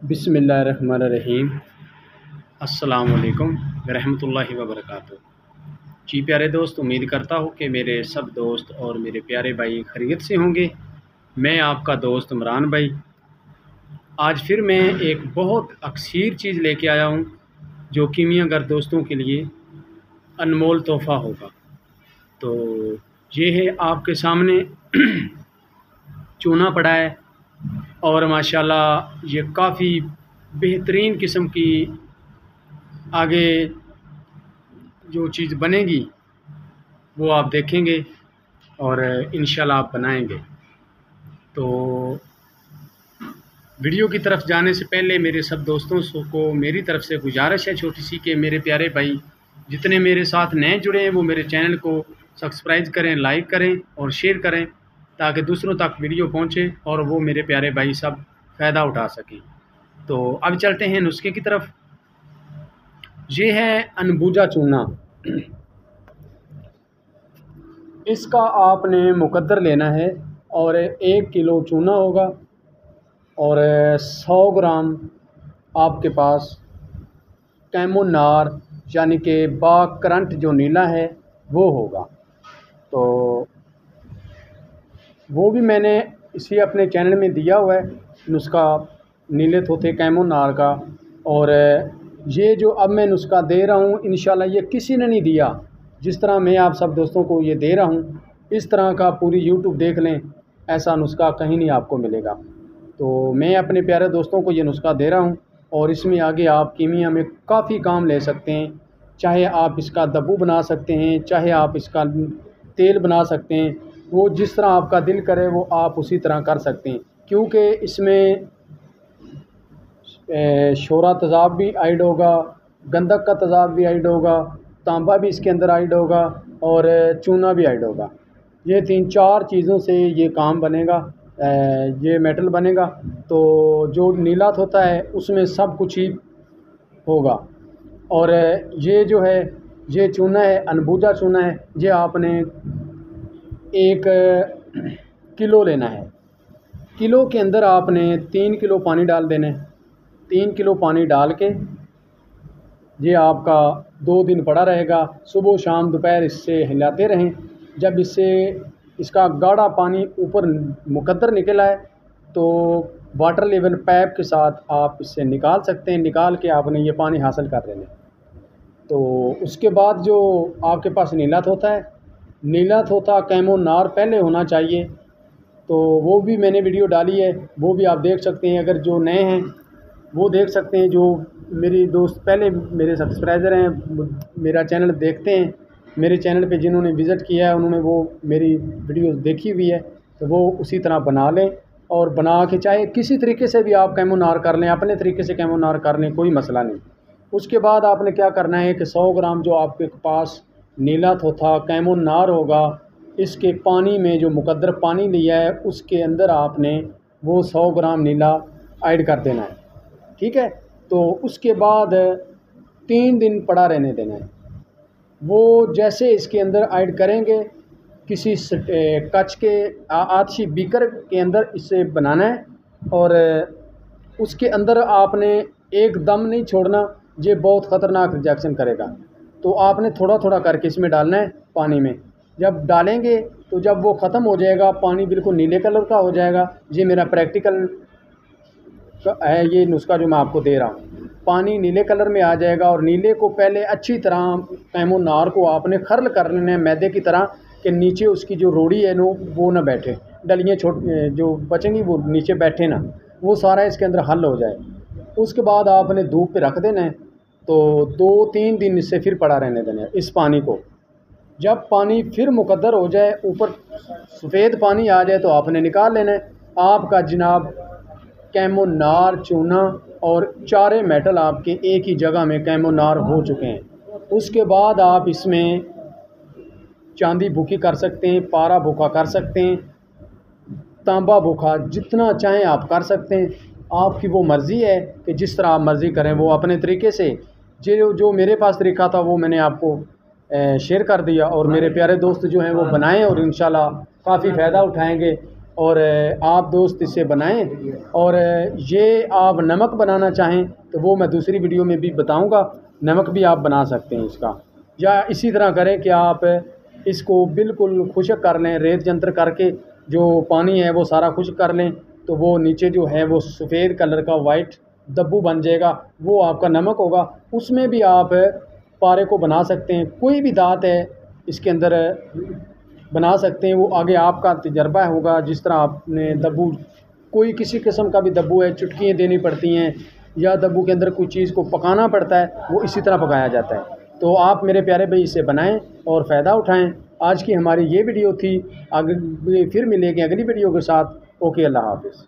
बिस्मिल्लाहिर्रहमानिर्रहीम। अस्सलामुअलैकुम रहमतुल्लाहि व बरकातुहू। जी प्यारे दोस्त, उम्मीद करता हूँ कि मेरे सब दोस्त और मेरे प्यारे भाई खैरियत से होंगे। मैं आपका दोस्त इमरान भाई आज फिर मैं एक बहुत अक्सीर चीज़ लेके आया हूँ जो कीमियागर दोस्तों के लिए अनमोल तोहफ़ा होगा। तो ये है आपके सामने चूना पड़ा है और माशाल्लाह ये काफ़ी बेहतरीन किस्म की आगे जो चीज़ बनेगी वो आप देखेंगे और इंशाल्लाह आप बनाएंगे। तो वीडियो की तरफ जाने से पहले मेरे सब दोस्तों को मेरी तरफ से गुजारिश है छोटी सी कि मेरे प्यारे भाई जितने मेरे साथ नए जुड़े हैं वो मेरे चैनल को सब्सक्राइब करें, लाइक करें और शेयर करें ताकि दूसरों तक वीडियो पहुंचे और वो मेरे प्यारे भाई सब फ़ायदा उठा सकें। तो अब चलते हैं नुस्खे की तरफ। ये है अनबूजा चूना। इसका आपने मुकद्दर लेना है और 1 किलो चूना होगा और 100 ग्राम आपके पास कैमोनार यानी कि बाग करंट जो नीला है वो होगा। तो वो भी मैंने इसी अपने चैनल में दिया हुआ है नुस्खा नीले तोते कैमोनार का। और ये जो अब मैं नुस्खा दे रहा हूँ इंशाल्लाह ये किसी ने नहीं दिया। जिस तरह मैं आप सब दोस्तों को ये दे रहा हूँ इस तरह का पूरी यूट्यूब देख लें, ऐसा नुस्खा कहीं नहीं आपको मिलेगा। तो मैं अपने प्यारे दोस्तों को ये नुस्खा दे रहा हूँ और इसमें आगे आप कीमिया में काफ़ी काम ले सकते हैं। चाहे आप इसका दब्बू बना सकते हैं, चाहे आप इसका तेल बना सकते हैं, वो जिस तरह आपका दिल करे वो आप उसी तरह कर सकते हैं। क्योंकि इसमें शोरा तेज़ाब भी ऐड होगा, गंधक का तेज़ाब भी ऐड होगा, तांबा भी इसके अंदर ऐड होगा और चूना भी ऐड होगा। ये 3-4 चीज़ों से ये काम बनेगा, ये मेटल बनेगा। तो जो नीला होता है उसमें सब कुछ ही होगा। और ये जो है ये चूना है, अनबूजा चूना है। ये आपने 1 किलो लेना है। किलो के अंदर आपने 3 किलो पानी डाल देना है। 3 किलो पानी डाल के ये आपका 2 दिन पड़ा रहेगा। सुबह शाम दोपहर इससे हिलाते रहें। जब इसका गाढ़ा पानी ऊपर मुकद्दर निकल आए तो वाटर लेवल पाइप के साथ आप इससे निकाल सकते हैं। निकाल के आपने ये पानी हासिल कर लेना। तो उसके बाद जो आपके पास नीला तोता है, नीला तोता कैमोनार पहले होना चाहिए। तो वो भी मैंने वीडियो डाली है, वो भी आप देख सकते हैं। अगर जो नए हैं वो देख सकते हैं, जो मेरी दोस्त पहले मेरे सब्सक्राइबर हैं, मेरा चैनल देखते हैं, मेरे चैनल पे जिन्होंने विज़िट किया है उन्होंने वो मेरी वीडियोस देखी हुई है। तो वो उसी तरह बना लें और बना के चाहे किसी तरीके से भी आप कैमोनार कर लें, अपने तरीके से कैमोनार कर लें, कोई मसला नहीं। उसके बाद आपने क्या करना है कि 100 ग्राम जो आपके पास नीला तोता कैमोनार होगा, इसके पानी में जो मुकद्दर पानी लिया है उसके अंदर आपने वो 100 ग्राम नीला ऐड कर देना है। ठीक है। तो उसके बाद 3 दिन पड़ा रहने देना है। वो जैसे इसके अंदर ऐड करेंगे किसी कच के आतिशी बीकर के अंदर इसे बनाना है और उसके अंदर आपने एकदम नहीं छोड़ना, ये बहुत ख़तरनाक रिजेक्शन करेगा। तो आपने थोड़ा थोड़ा करके इसमें डालना है पानी में। जब डालेंगे तो जब वो ख़त्म हो जाएगा, पानी बिल्कुल नीले कलर का हो जाएगा। ये मेरा प्रैक्टिकल है, ये नुस्खा जो मैं आपको दे रहा हूँ। पानी नीले कलर में आ जाएगा और नीले को पहले अच्छी तरह कैमोनार को आपने खर्ल कर लेना है मैदे की तरह कि नीचे उसकी जो रोड़ी है नो वो ना बैठे, डलियाँ जो बचेंगी वो नीचे बैठे ना, वो सारा इसके अंदर हल हो जाए। उसके बाद आपने धूप पे रख देना है। तो 2-3 दिन इससे फिर पड़ा रहने देना है इस पानी को। जब पानी फिर मुकद्दर हो जाए, ऊपर सफ़ेद पानी आ जाए तो आपने निकाल लेना है। आपका जनाब कैमोनार चूना और 4 मेटल आपके एक ही जगह में कैमोनार हो चुके हैं। उसके बाद आप इसमें चांदी भूखी कर सकते हैं, पारा भूखा कर सकते हैं, तांबा भूखा जितना चाहें आप कर सकते हैं। आपकी वो मर्ज़ी है कि जिस तरह आप मर्ज़ी करें, वो अपने तरीके से। जो मेरे पास तरीका था वो मैंने आपको शेयर कर दिया और मेरे प्यारे दोस्त जो हैं वो बनाएं और इंशाल्लाह काफ़ी फ़ायदा उठाएंगे। और आप दोस्त इसे बनाएं। और ये आप नमक बनाना चाहें तो वो मैं दूसरी वीडियो में भी बताऊंगा, नमक भी आप बना सकते हैं इसका। या इसी तरह करें कि आप इसको बिल्कुल खुश्क कर लें, रेत जंतर करके जो पानी है वो सारा खुश्क कर लें, तो वो नीचे जो है वो सफ़ेद कलर का वाइट दब्बू बन जाएगा, वो आपका नमक होगा। उसमें भी आप पारे को बना सकते हैं, कोई भी दांत है इसके अंदर बना सकते हैं, वो आगे आपका तजर्बा होगा। जिस तरह आपने दब्बू, कोई किसी किस्म का भी दब्बू है, चुटकियाँ देनी पड़ती हैं या दब्बू के अंदर कोई चीज़ को पकाना पड़ता है, वो इसी तरह पकाया जाता है। तो आप मेरे प्यारे भाई इसे बनाएं और फ़ायदा उठाएं। आज की हमारी ये वीडियो थी, आगे फिर मिलेंगे अगली वीडियो के साथ। ओके, अल्लाह हाफ़िज़।